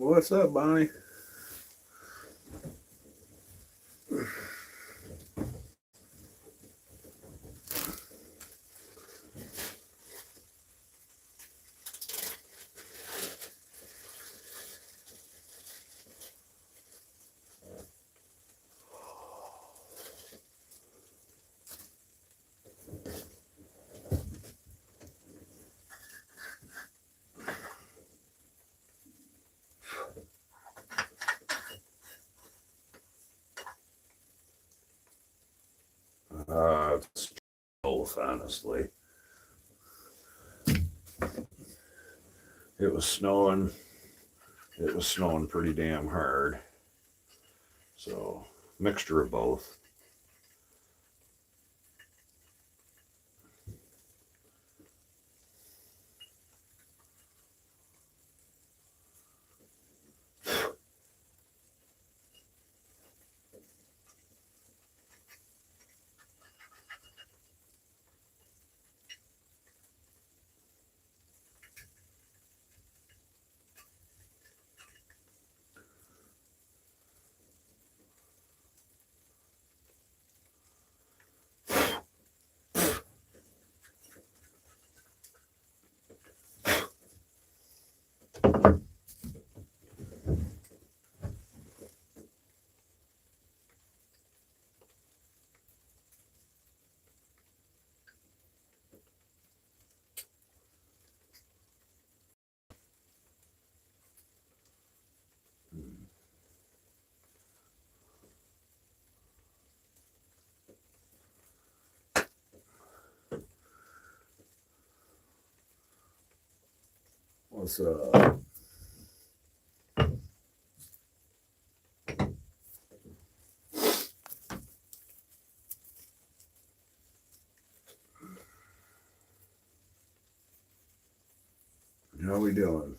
What's up, Bonnie? It's both, honestly. It was snowing. It was snowing pretty damn hard. So, mixture of both. What's up? How we doing?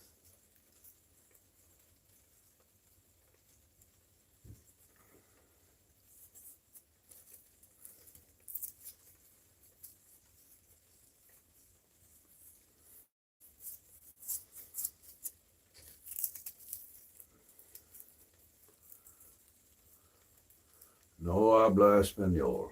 No habla español.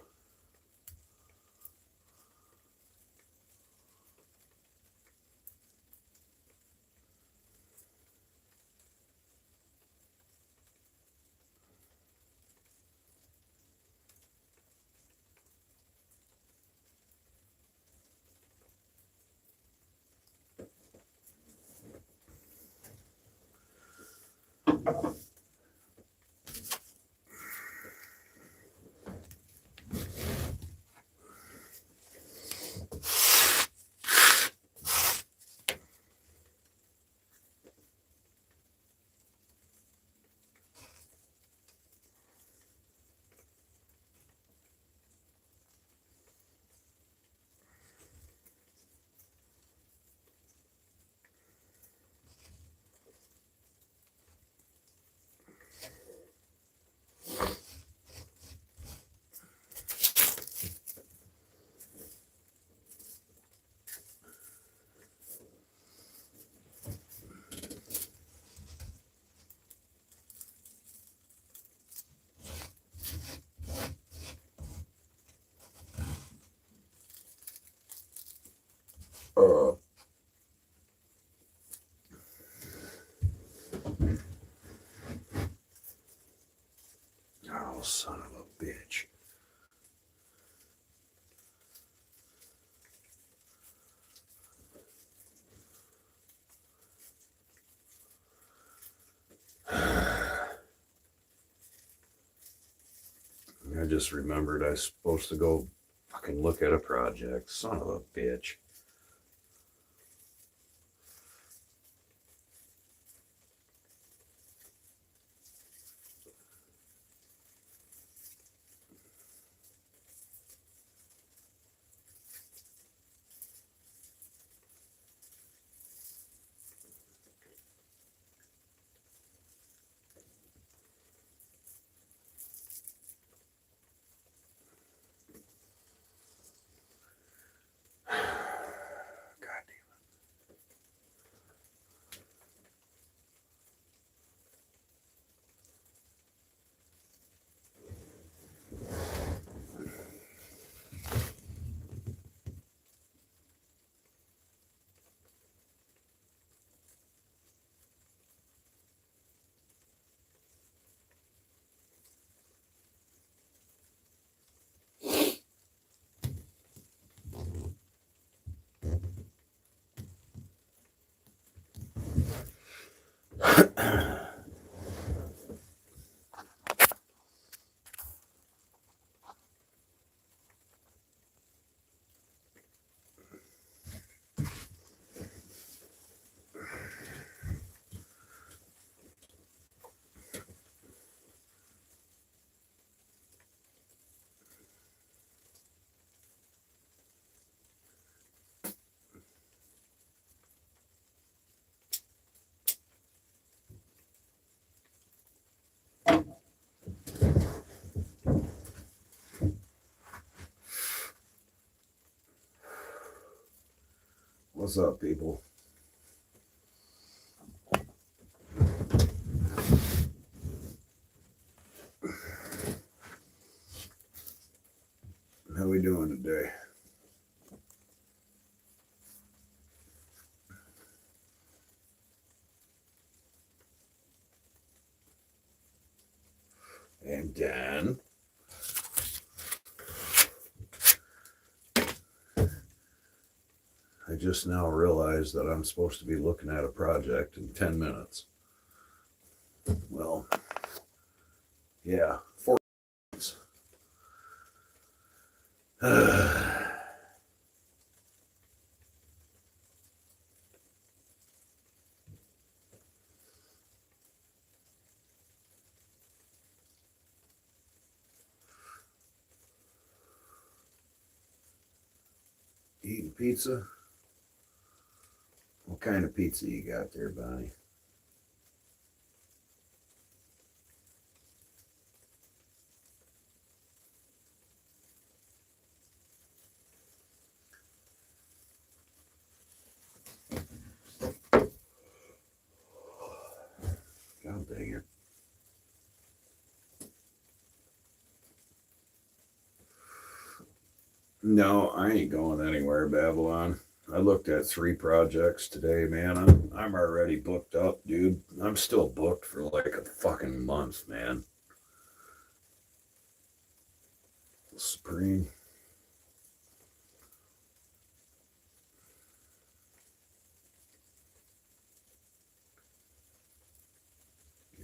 Uh, oh, son of a bitch. I just remembered I was supposed to go fucking look at a project. Son of a bitch. What's up, people? How we doing today? And Dan. I just now realized that I'm supposed to be looking at a project in 10 minutes. Well, yeah, 4 minutes. Eating pizza? What kind of pizza you got there, Bonnie? God dang it. No, I ain't going anywhere, Babylon. I looked at 3 projects today, man. I'm already booked up, dude. I'm still booked for like a fucking month, man. Spring.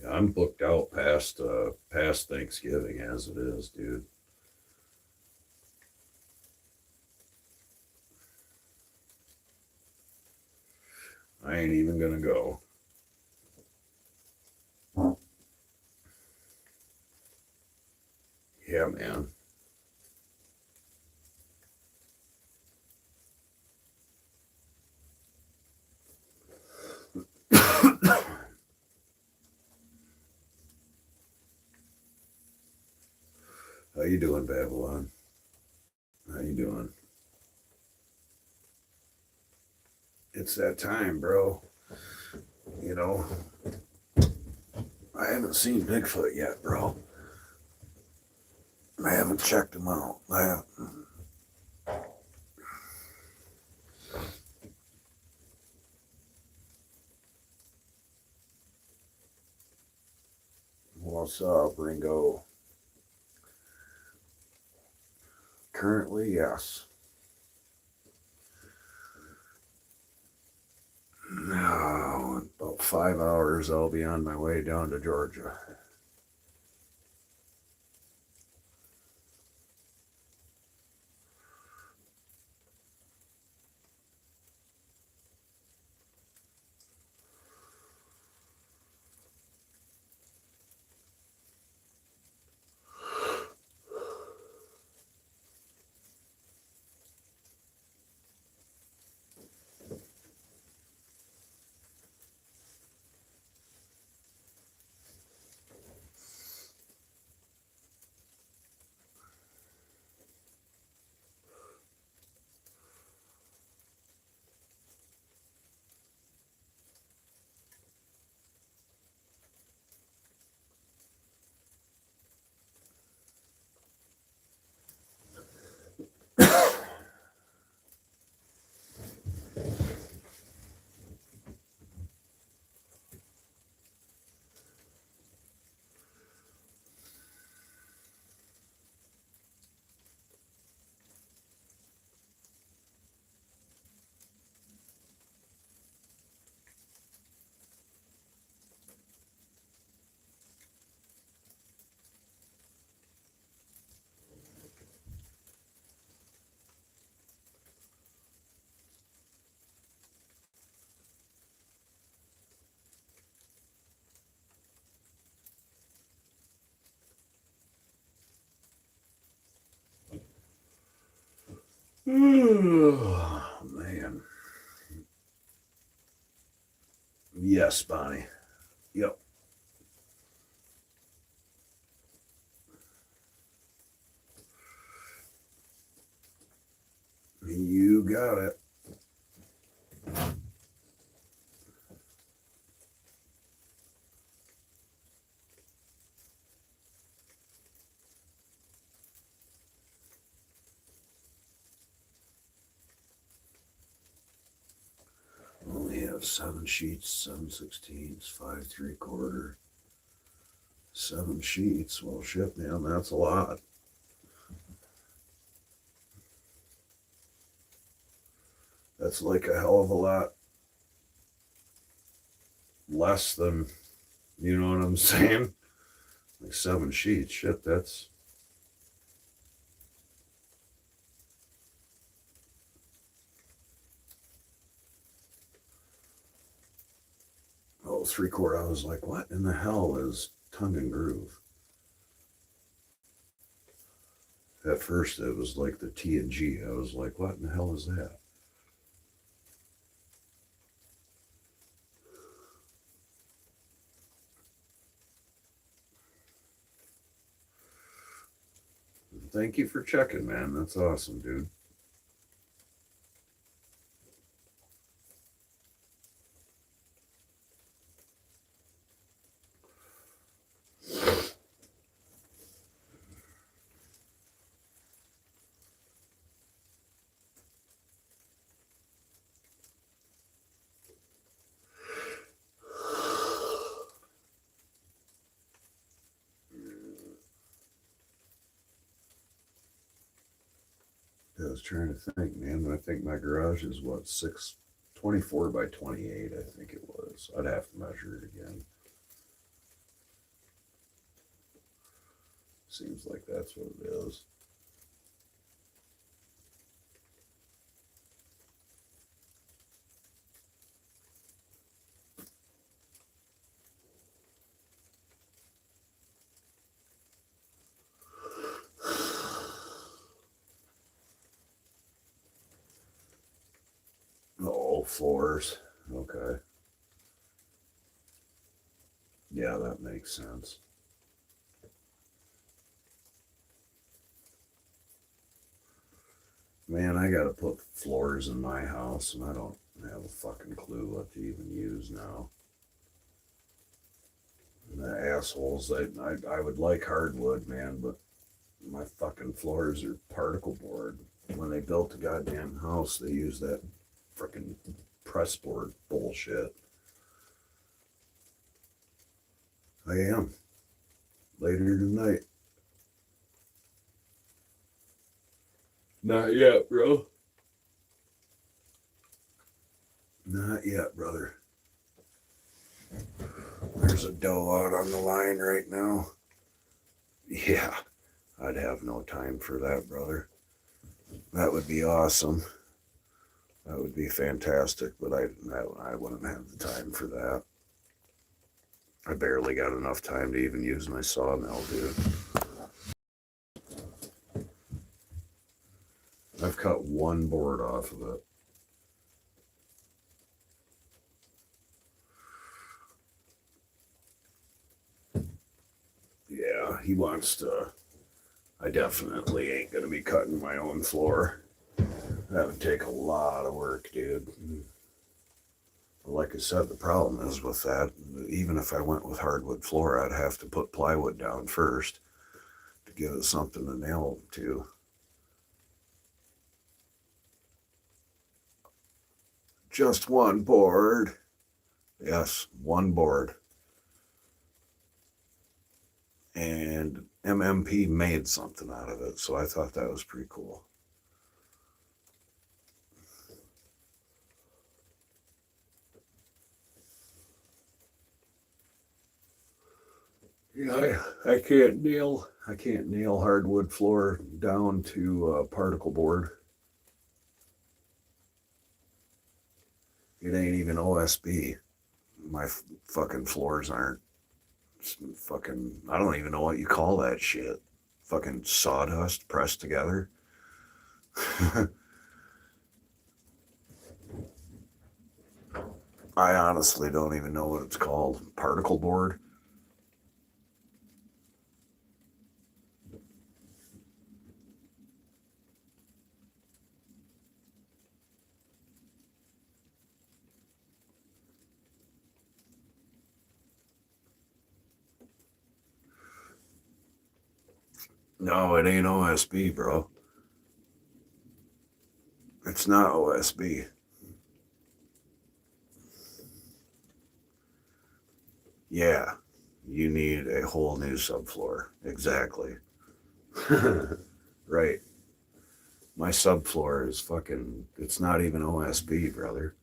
Yeah, I'm booked out past Thanksgiving as it is, dude. I ain't even gonna go. Yeah, man. How you doing, Babylon? How you doing? It's that time, bro. You know, I haven't seen Bigfoot yet, bro. I haven't checked him out. I haven't. What's up, Ringo? Currently, yes. No, in about 5 hours, I'll be on my way down to Georgia. Man. Yes, Bonnie. Yep. You got it. 7 sheets, 7/16, 5 3/4, 7 sheets. Well, shit, man, that's a lot. That's like a hell of a lot less than, you know what I'm saying? Like 7 sheets. Shit, that's. Oh, 3/4. I was like, what in the hell is tongue and groove? At first, it was like the T and G. I was like, what in the hell is that? Thank you for checking, man. That's awesome, dude. I was trying to think, man. I think my garage is what, 624 by 28, I think it was. I'd have to measure it again. Seems like that's what it is. Oh, floors. Okay. Yeah, that makes sense. Man, I gotta put floors in my house, and I don't have a fucking clue what to even use now. And the assholes, I would like hardwood, man, but my fucking floors are particle board. When they built the goddamn house, they used that freaking press board bullshit. I am. Later tonight. Not yet, bro. Not yet, brother. There's a doe out on the line right now. Yeah, I'd have no time for that, brother. That would be awesome. That would be fantastic, but I wouldn't have the time for that. I barely got enough time to even use my sawmill, dude. I've cut one board off of it. Yeah, he wants to. I definitely ain't going to be cutting my own floor. That would take a lot of work, dude. But like I said, the problem is with that, even if I went with hardwood floor, I'd have to put plywood down first to give it something to nail to. Just one board. Yes, one board. And MMP made something out of it, so I thought that was pretty cool. Yeah, I can't nail hardwood floor down to particle board. It ain't even OSB. My fucking floors aren't fucking. I don't even know what you call that shit. Fucking sawdust pressed together. I honestly don't even know what it's called. Particle board. No, it ain't OSB, bro. It's not OSB. Yeah, you need a whole new subfloor. Exactly. Right. My subfloor is fucking, it's not even OSB, brother.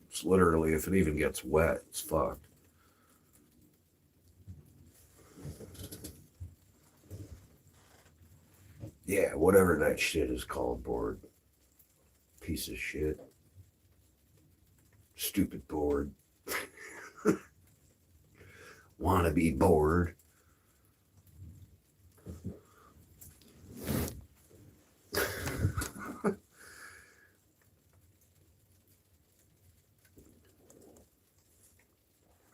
It's literally, if it even gets wet, it's fucked. Yeah, whatever that shit is called, board. Piece of shit. Stupid board. Wanna be bored.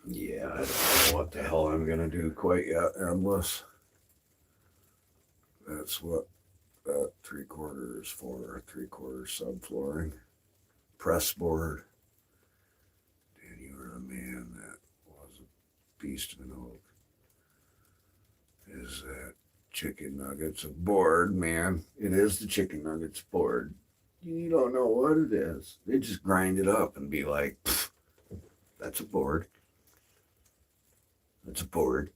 Yeah, I don't know what the hell I'm gonna do quite yet, unless that's what that 3/4 for. 3/4 subflooring. Press board. And you were the man that was a beast of an oak. Is that chicken nuggets of board, man? It is the chicken nuggets board. You don't know what it is. They just grind it up and be like, that's a board. That's a board.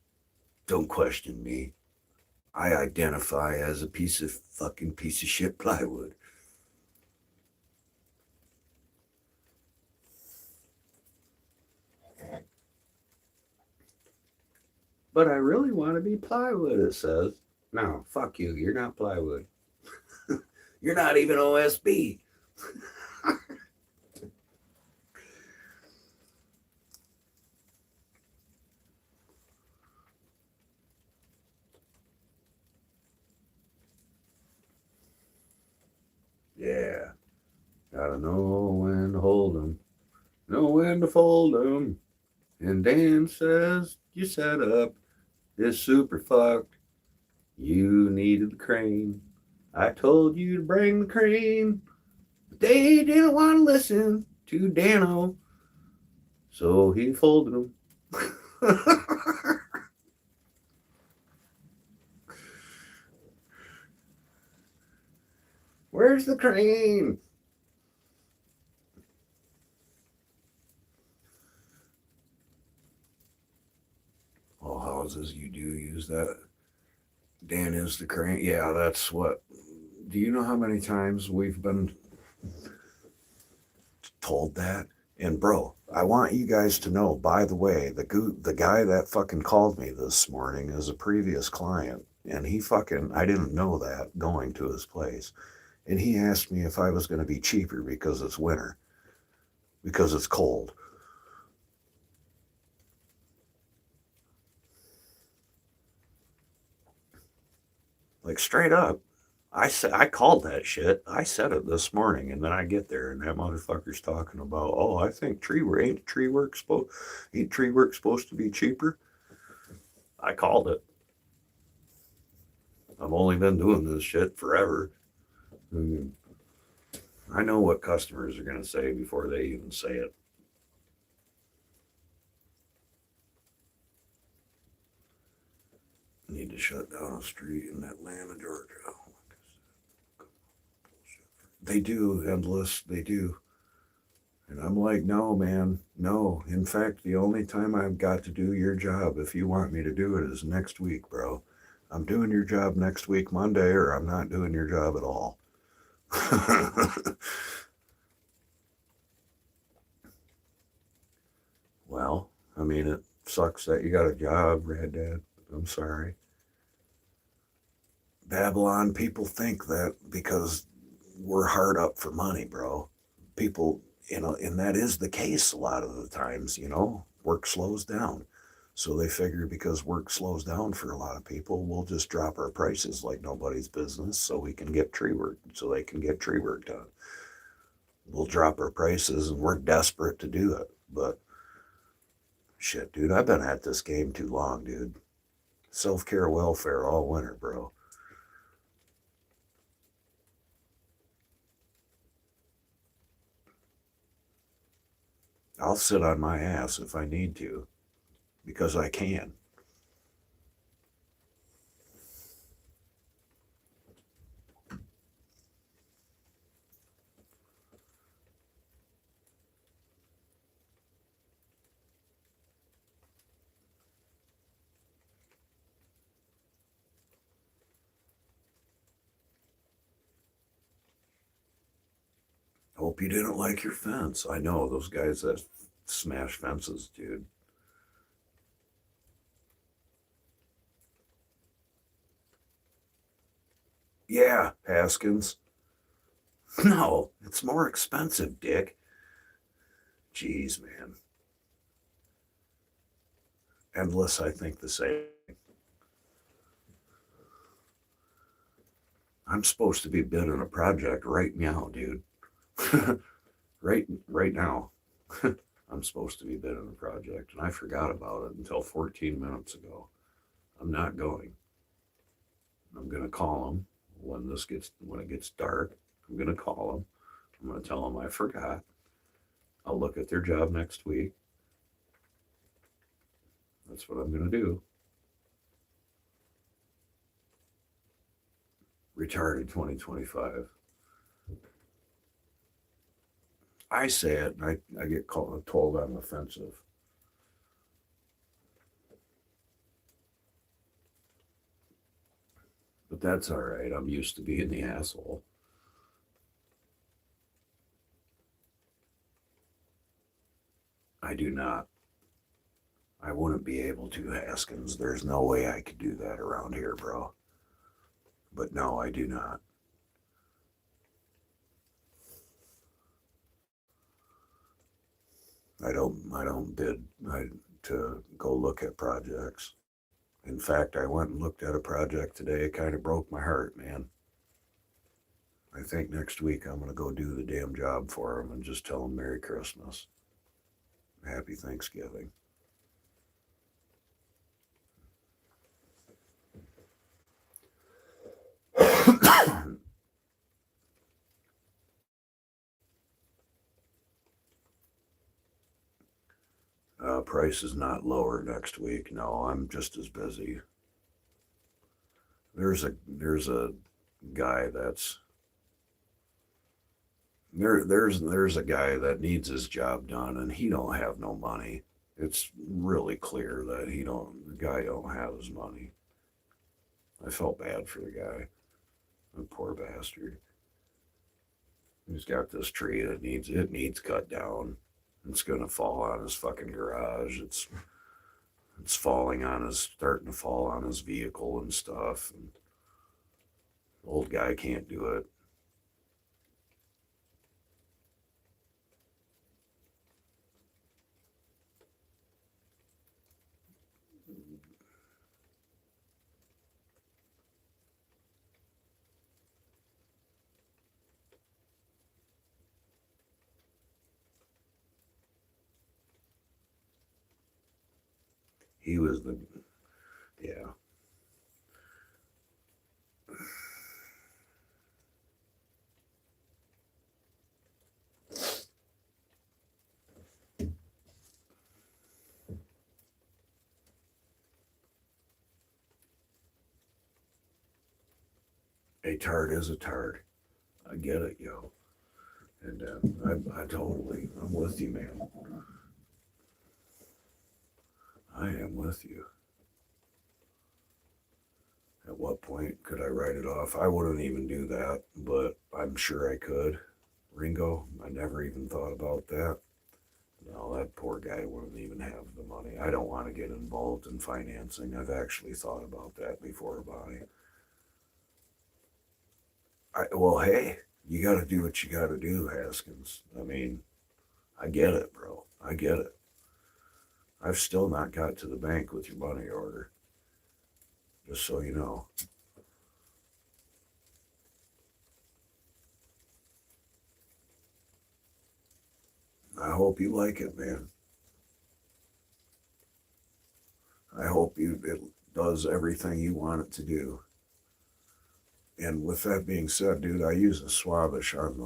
Don't question me. I identify as a piece of fucking piece of shit plywood. But I really want to be plywood, it says. No, fuck you. You're not plywood. You're not even OSB. Yeah. Gotta know when to hold 'em. Know when to fold 'em. And Dan says, you set up is super fucked. You needed the crane. I told you to bring the crane. But they didn't want to listen to Dano. So he folded them. Where's the crane? All houses, you do use that. Dan is the crane. Yeah, that's what. Do you know how many times we've been told that? And bro, I want you guys to know, by the way, the guy that fucking called me this morning is a previous client. And he fucking, I didn't know that going to his place. And he asked me if I was going to be cheaper because it's winter, because it's cold. Like straight up. I called that shit. I said it this morning, and then I get there, and that motherfucker's talking about, oh, I think ain't tree work supposed to be cheaper? I called it. I've only been doing this shit forever. And I know what customers are gonna say before they even say it. Need to shut down a street in Atlanta, Georgia. They do, endless. They do. And I'm like, no, man, no. In fact, the only time I've got to do your job, if you want me to do it, is next week, bro. I'm doing your job next week, Monday, or I'm not doing your job at all. Well, I mean, it sucks that you got a job, Red Dad. I'm sorry. Babylon, people think that because we're hard up for money, bro. People, and that is the case a lot of the times, work slows down. So they figure because work slows down for a lot of people, we'll just drop our prices like nobody's business so we can get tree work, so they can get tree work done. We'll drop our prices and we're desperate to do it. But shit, dude, I've been at this game too long, dude. Self care welfare all winter, bro. I'll sit on my ass if I need to because I can. hope you didn't like your fence. I know those guys that smash fences, dude. Yeah, Haskins. No, it's more expensive, Dick. Jeez, man. Endless, I think the same. I'm supposed to be bidding a project right now, dude. right now. I'm supposed to be bidding a project, and I forgot about it until 14 minutes ago. I'm not going. I'm gonna call them when it gets dark. I'm gonna call them. I'm gonna tell them I forgot. I'll look at their job next week. That's what I'm gonna do. Retired in 2025. I say it, and I get told I'm offensive. But that's all right. I'm used to being the asshole. I do not. I wouldn't be able to, Haskins. There's no way I could do that around here, bro. But no, I do not. I don't bid to go look at projects. In fact, I went and looked at a project today. It kind of broke my heart, man. I think next week I'm going to go do the damn job for them and just tell them Merry Christmas. Happy Thanksgiving. Price is not lower next week. No, I'm just as busy. There's a guy that's there's a guy that needs his job done and he don't have no money. It's really clear that the guy don't have his money. I felt bad for the guy. The poor bastard. He's got this tree that needs cut down. It's gonna fall on his fucking garage. It's starting to fall on his vehicle and stuff. And the old guy can't do it. He was the yeah. A tart is a tart. I get it, yo. And I'm with you, man. I am with you. At what point could I write it off? I wouldn't even do that, but I'm sure I could. Ringo, I never even thought about that. No, that poor guy wouldn't even have the money. I don't want to get involved in financing. I've actually thought about that before, Bonnie. Well, hey, you got to do what you got to do, Haskins. I mean, I get it, bro. I get it. I've still not got to the bank with your money order. Just so you know. I hope you like it, man. I hope it does everything you want it to do. And with that being said, dude, I use a Swabish on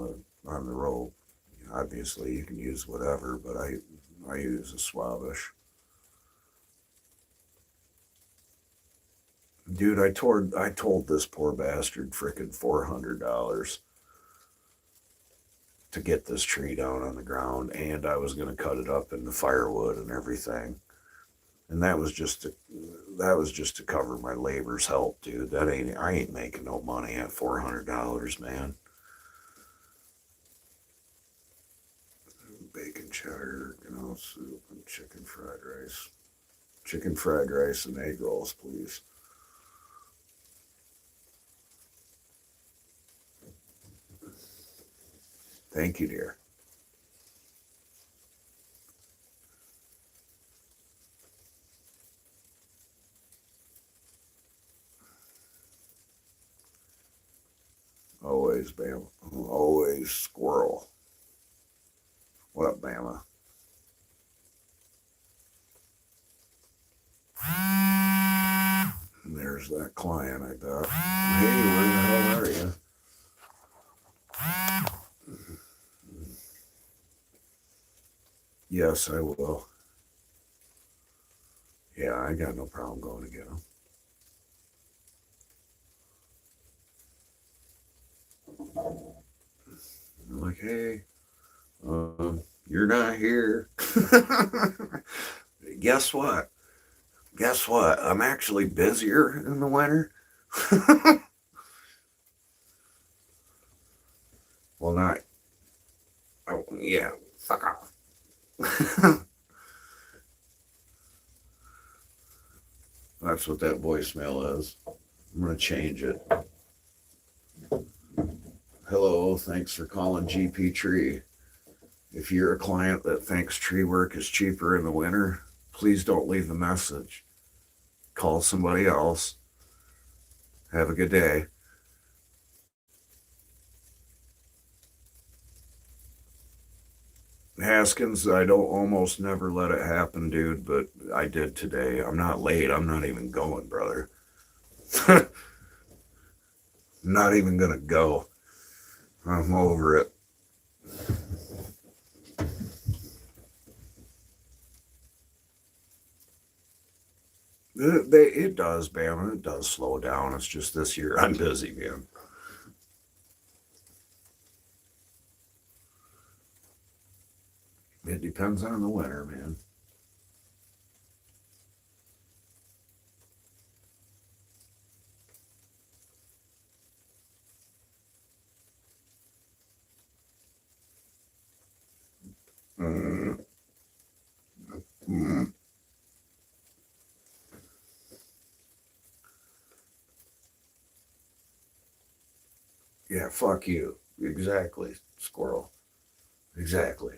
the rope. Obviously, you can use whatever, but I use a Swabish. Dude, I told this poor bastard frickin' $400 to get this tree down on the ground, and I was gonna cut it up into firewood and everything. And that was just to cover my labor's help, dude. I ain't making no money at $400, man. bacon cheddar, soup, and chicken fried rice. Chicken fried rice and egg rolls, please. Thank you, dear. Always, Bama. Always squirrel. What up, Bama? And there's that client, I bet. Hey, where the hell are you? Yes, I will. Yeah, I got no problem going to get him. I'm like, hey, you're not here. Guess what? Guess what? I'm actually busier in the winter. Well, not. Oh, yeah, fuck off. That's what that voicemail is. I'm going to change it. Hello, thanks for calling GP Tree. If you're a client that thinks tree work is cheaper in the winter, please don't leave a message. Call somebody else. Have a good day. Haskins, I don't almost never let it happen, dude, but I did today. I'm not late. I'm not even going, brother. I'm not even going to go. I'm over it. It does, Bama. It does slow down. It's just this year I'm busy, man. It depends on the winter, man. Mm. Mm. Yeah, fuck you. Exactly, squirrel. Exactly.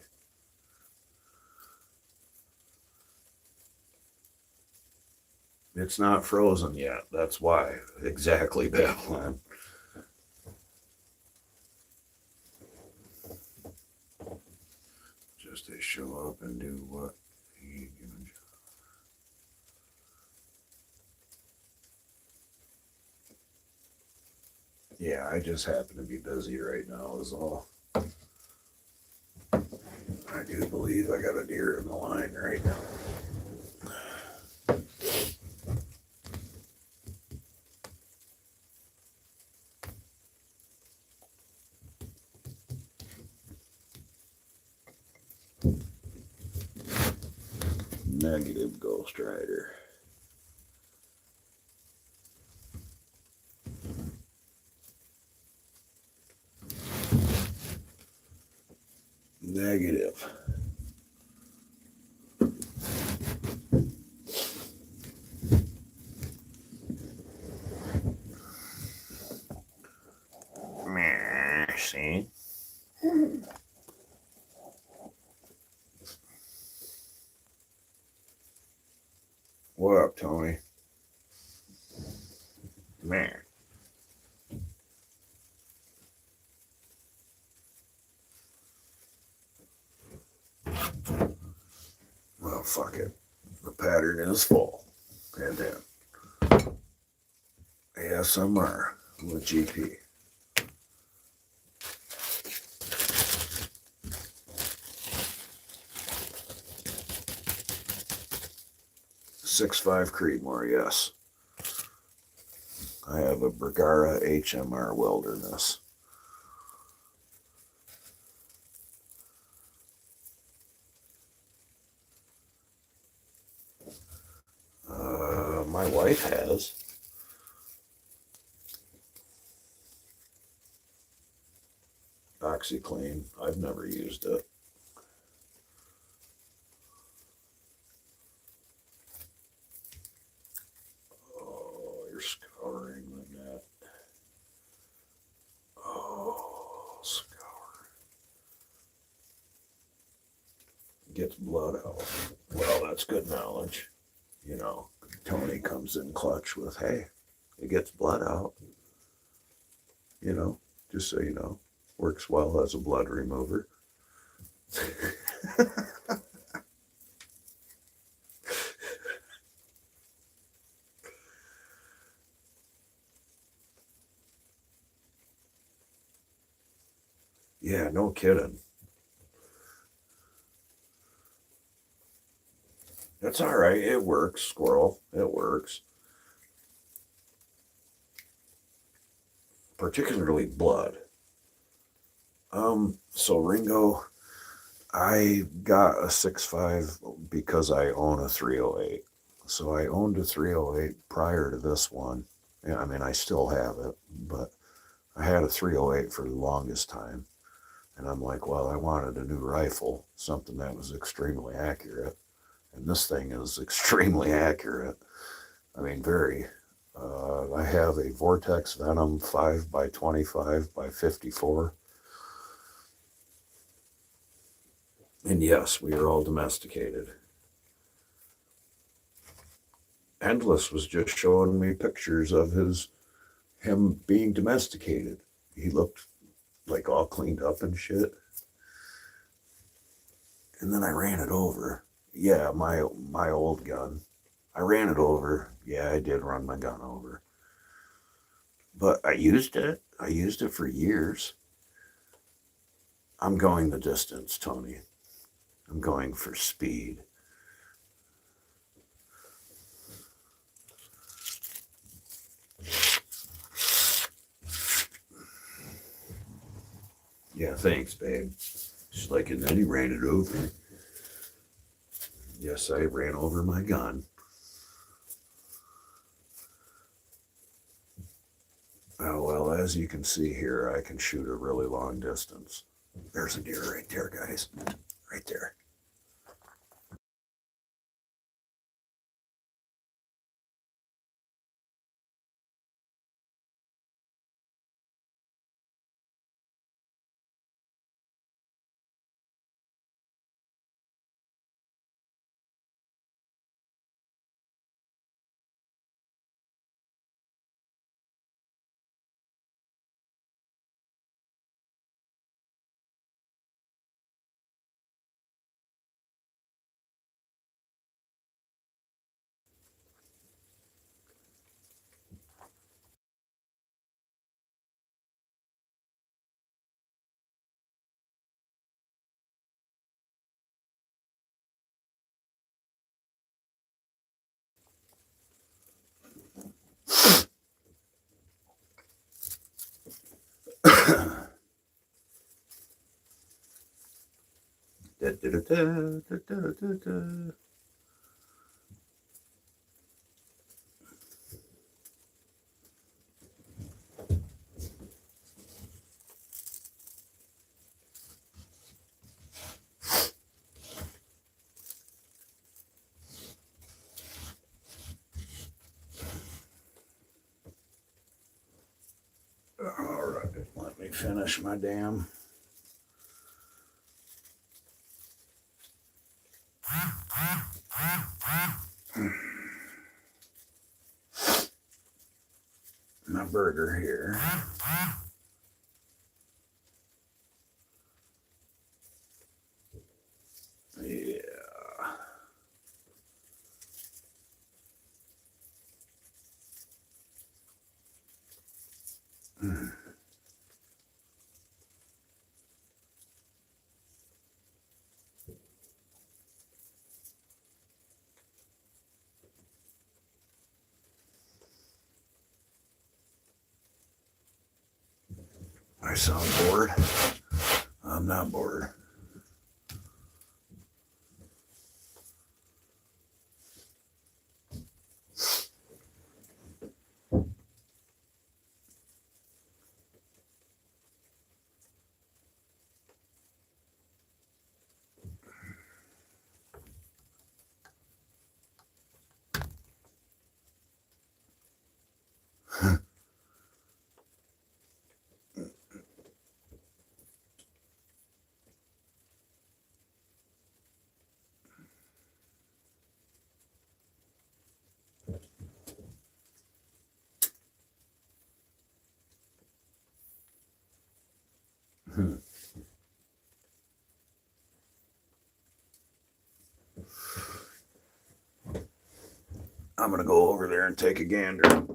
It's not frozen yet. That's why. Exactly, Babylon. Just to show up and do what he given. Yeah, I just happen to be busy right now, is all. I do believe I got a deer in the line right now. Negative Ghost Rider. Negative. See? What up, Tony? Man. Well, fuck it. The pattern is full. And then ASMR with GP. .65 Creedmoor, yes. I have a Bergara HMR Wilderness. My wife has. OxyClean. I've never used it. gets blood out. Well, that's good knowledge. You know, Tony comes in clutch with, hey, it gets blood out. You know, just so you know, works well as a blood remover. Yeah, no kidding. That's all right. It works, squirrel. It works. Particularly blood. So Ringo, I got a 6.5 because I own a 308. So I owned a 308 prior to this one. Yeah, I mean, I still have it, but I had a 308 for the longest time. And I'm like, well, I wanted a new rifle, something that was extremely accurate. And this thing is extremely accurate. I mean, very. I have a Vortex Venom 5x25x54. And yes, we are all domesticated. Endless was just showing me pictures of him being domesticated. He looked like all cleaned up and shit. And then I ran it over. Yeah, my old gun. I ran it over. Yeah, I did run my gun over. But I used it. I used it for years. I'm going the distance, Tony. I'm going for speed. Yeah, thanks, babe. She's like, and then he ran it over. Yes, I ran over my gun. Oh, well, as you can see here, I can shoot a really long distance. There's a deer right there, guys. Right there. Da, da, da, da, da, da, da. All right, let me finish my damn. My burger here. Yeah. I sound bored. I'm not bored. I'm going to go over there and take a gander.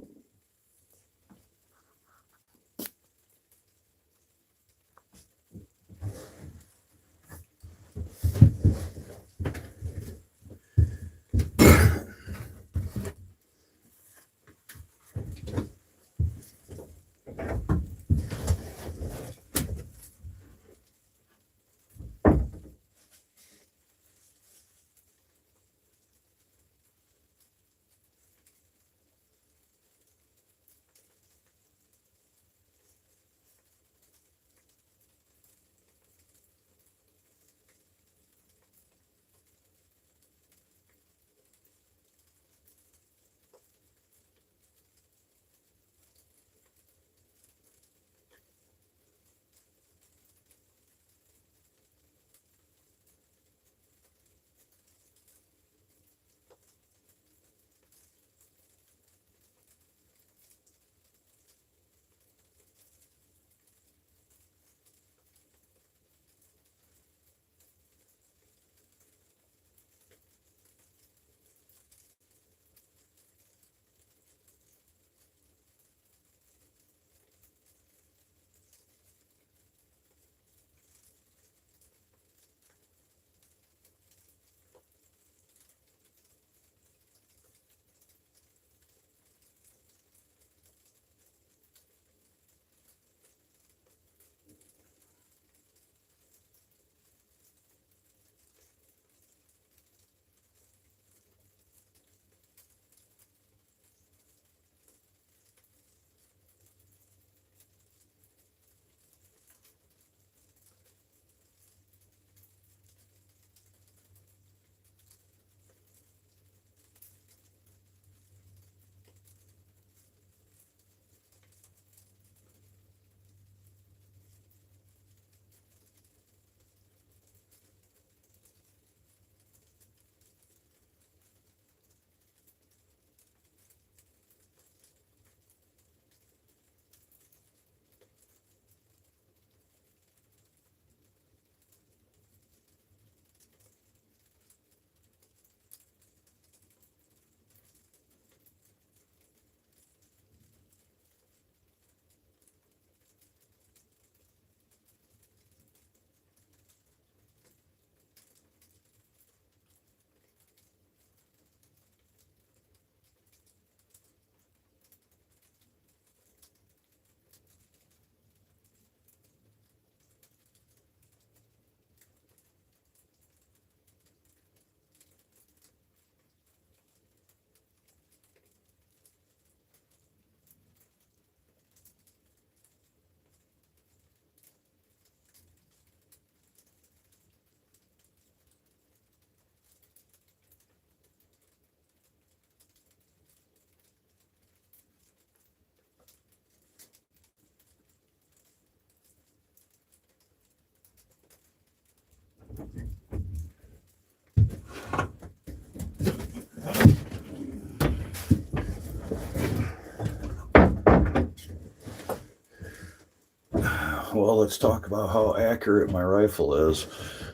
Well, let's talk about how accurate my rifle is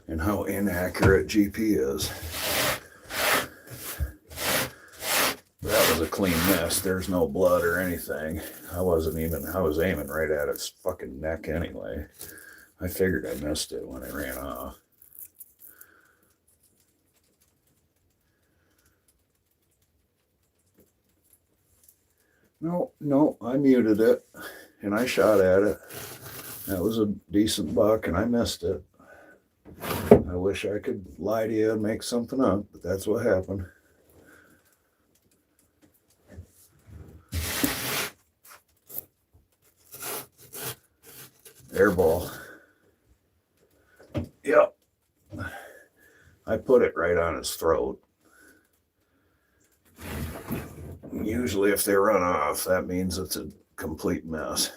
and how inaccurate GP is. That was a clean miss. There's no blood or anything. I was aiming right at its fucking neck anyway. I figured I missed it when I ran off. No, I muted it and I shot at it. That was a decent buck and I missed it. I wish I could lie to you and make something up, but that's what happened. Airball. Yep. I put it right on his throat. Usually if they run off, that means it's a complete mess.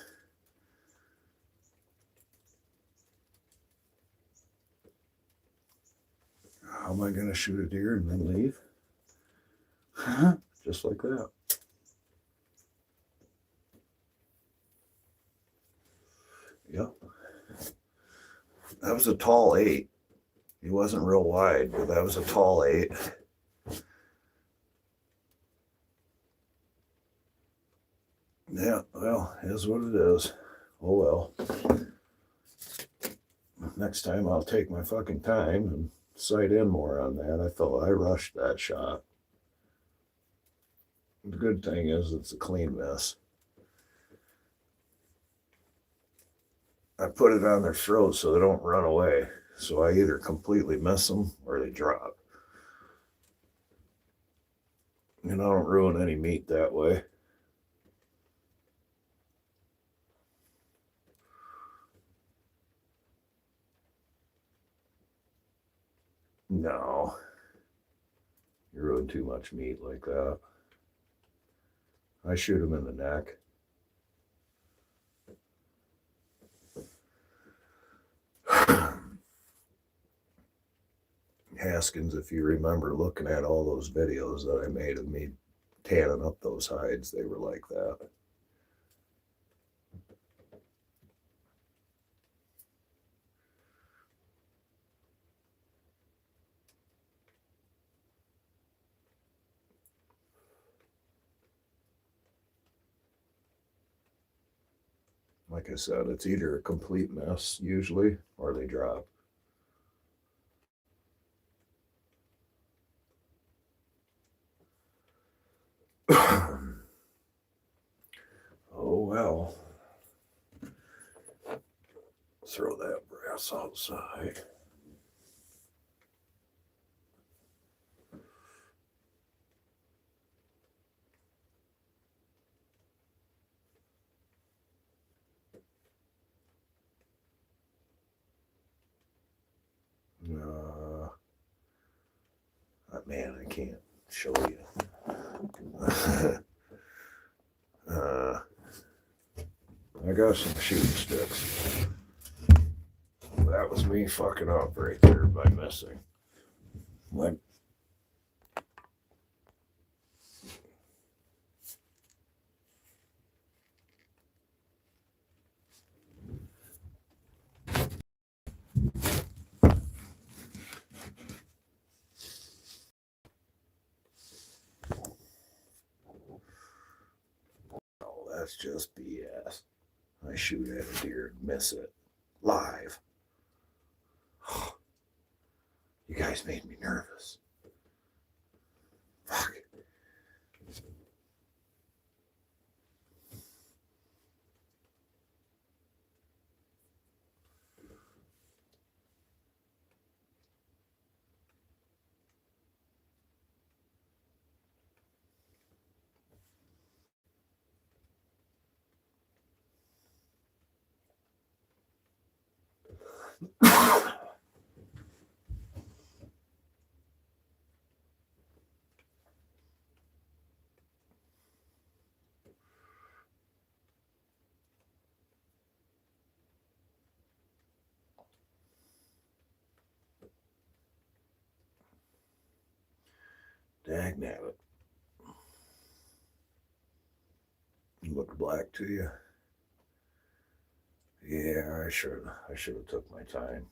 How am I going to shoot a deer and then leave? Just like that. Yep. That was a tall 8. He wasn't real wide, but that was a tall 8. Yeah, well, is what it is. Oh well. Next time I'll take my fucking time and sight in more on that. I rushed that shot. The good thing is it's a clean miss. I put it on their throat so they don't run away. So I either completely miss them or they drop. And I don't ruin any meat that way. No. You ruin too much meat like that. I shoot him in the neck. Haskins, if you remember looking at all those videos that I made of me tanning up those hides, they were like that. Like I said, it's either a complete mess usually or they drop. Oh well. Throw that brass outside. Man, I can't show you. I got some shooting sticks. That was me fucking up right there by missing. What? Oh, that's just BS. I shoot at a deer and miss it. Live. You guys made me nervous. Fuck. Dagnabbit. Look black to you. Yeah, I should have took my time.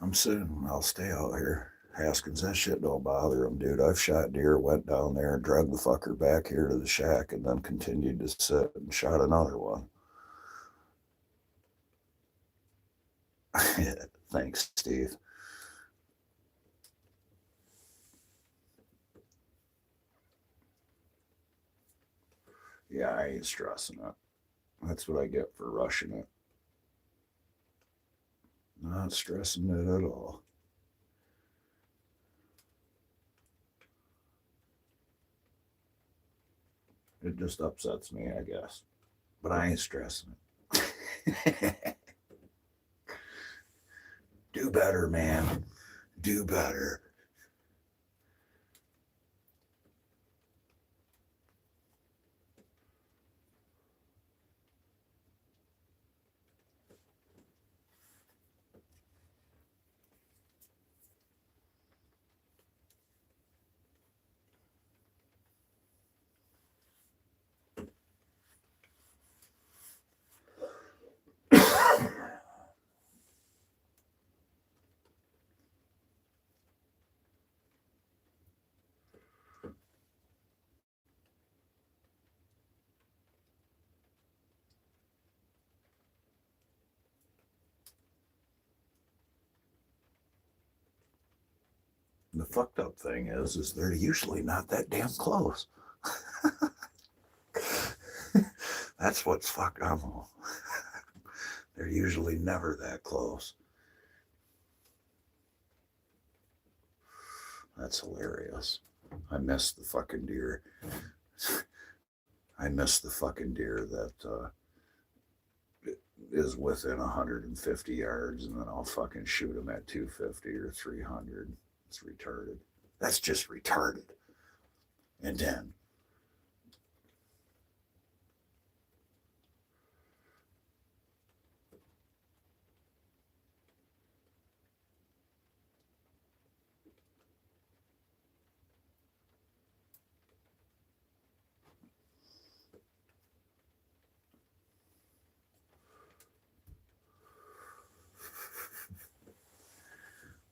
I'm sitting, I'll stay out here. Haskins, that shit don't bother him, dude. I've shot deer, went down there and dragged the fucker back here to the shack and then continued to sit and shot another one. Thanks, Steve. Yeah, I ain't stressing it. That's what I get for rushing it. Not stressing it at all. It just upsets me, I guess. But I ain't stressing it. Do better, man. Do better. The fucked up thing is they're usually not that damn close. That's what's fucked up. They're usually never that close. That's hilarious. I miss the fucking deer. I miss the fucking deer that is within 150 yards, and then I'll fucking shoot him at 250 or 300. It's retarded. That's just retarded. And then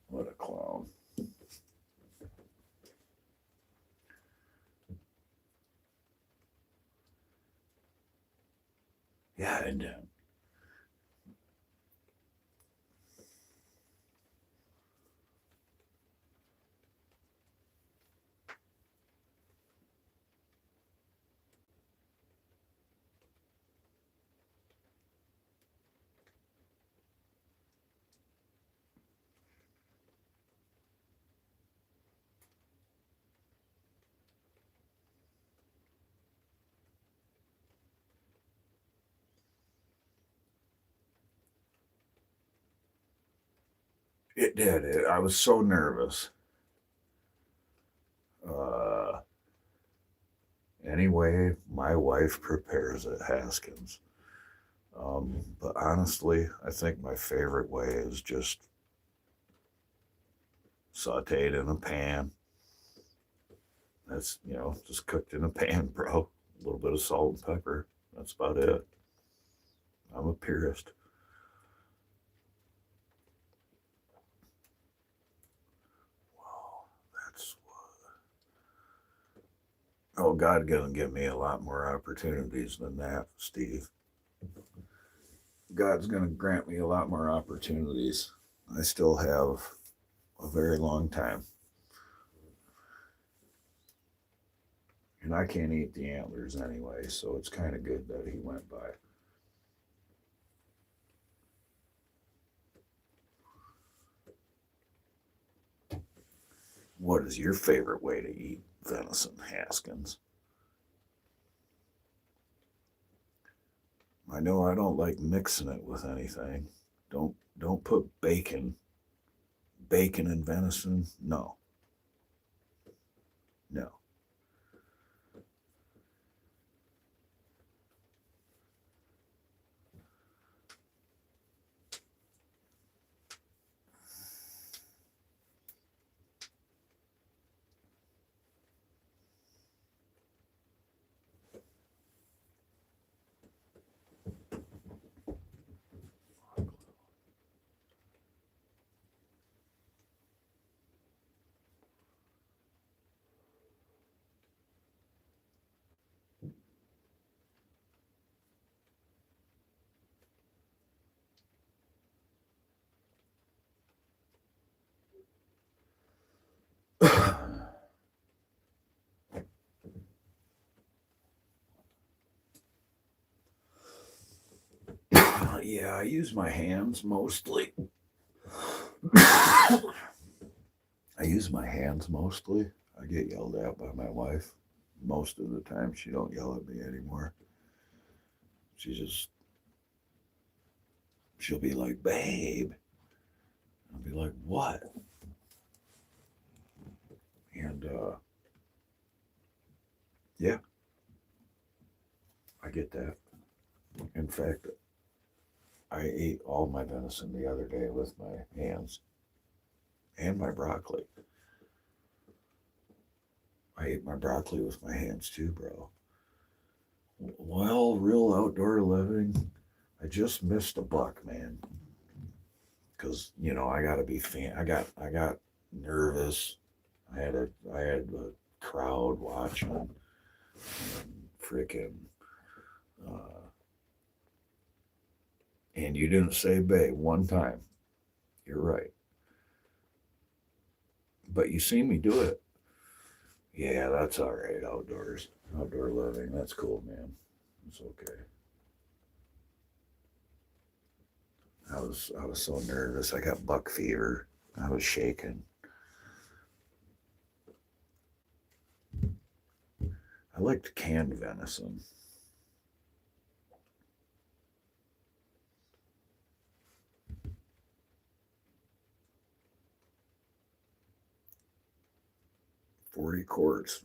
what a clown. Yeah, and then it did. I was so nervous. Uh, anyway, my wife prepares at Haskins. But honestly, I think my favorite way is just sauteed in a pan. That's, just cooked in a pan, bro. A little bit of salt and pepper. That's about it. I'm a purist. Wow, that's oh, God gonna give me a lot more opportunities than that, Steve. God's gonna grant me a lot more opportunities. I still have a very long time. And I can't eat the antlers anyway, so it's kind of good that he went by. What is your favorite way to eat venison, Haskins? I know I don't like mixing it with anything. Don't put bacon and venison. No, no. Yeah, I use my hands mostly. I use my hands mostly. I get yelled at by my wife. Most of the time, she don't yell at me anymore. She'll be like, babe. I'll be like, what? And yeah, I get that. In fact, I ate all my venison the other day with my hands and my broccoli. I ate my broccoli with my hands too, bro. Well, real outdoor living, I just missed a buck, man. Because I gotta be I got nervous. I had a crowd watching, and freaking, uh, and you didn't say "bae" one time. You're right, but you see me do it. Yeah, that's all right. Outdoor living. That's cool, man. It's okay. I was so nervous. I got buck fever. I was shaking. I liked canned venison. 40 quarts.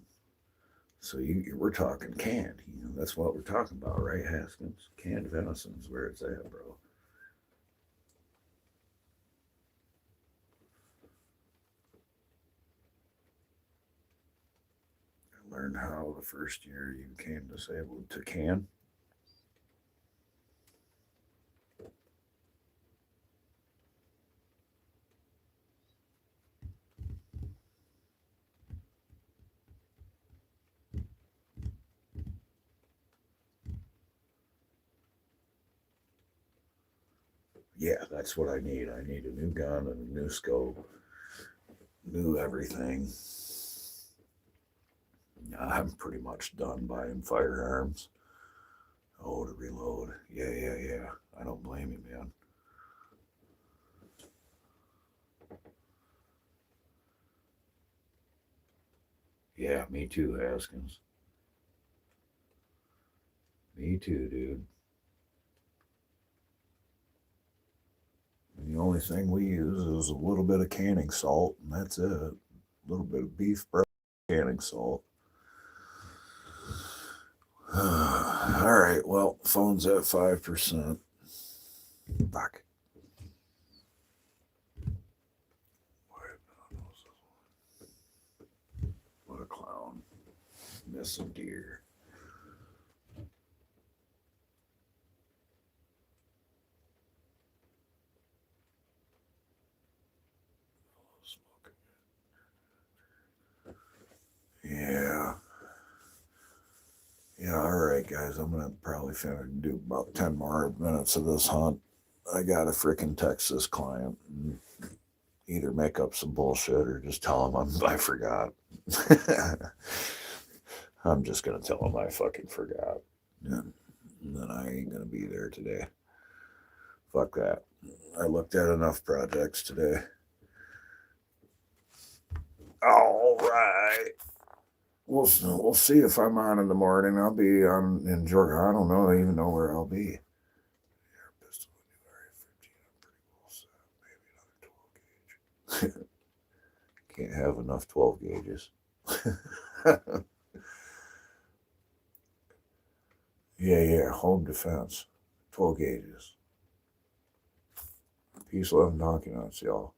So we're talking canned. That's what we're talking about, right, Haskins? Canned venison's where it's at, bro. I learned how the first year you became disabled to can. Yeah, that's what I need. I need a new gun and a new scope, new everything. I'm pretty much done buying firearms. Oh, to reload. Yeah, yeah, yeah. I don't blame you, man. Yeah, me too, Haskins. Me too, dude. And the only thing we use is a little bit of canning salt, and that's it. A little bit of beef broth, canning salt. All right, well, phone's at 5%. Fuck. What a clown. Missing deer. Yeah. Yeah, all right, guys. I'm going to probably do about 10 more minutes of this hunt. I got to freaking text this client and either make up some bullshit or just tell him I forgot. I'm just going to tell him I fucking forgot. And then I ain't going to be there today. Fuck that. I looked at enough projects today. All right. We'll see if I'm on in the morning. I'll be on in Georgia. I don't know. I even know where I'll be. Can't have enough 12 gauges. Yeah. Home defense. 12 gauges. Peace, love, and honky nuts, y'all.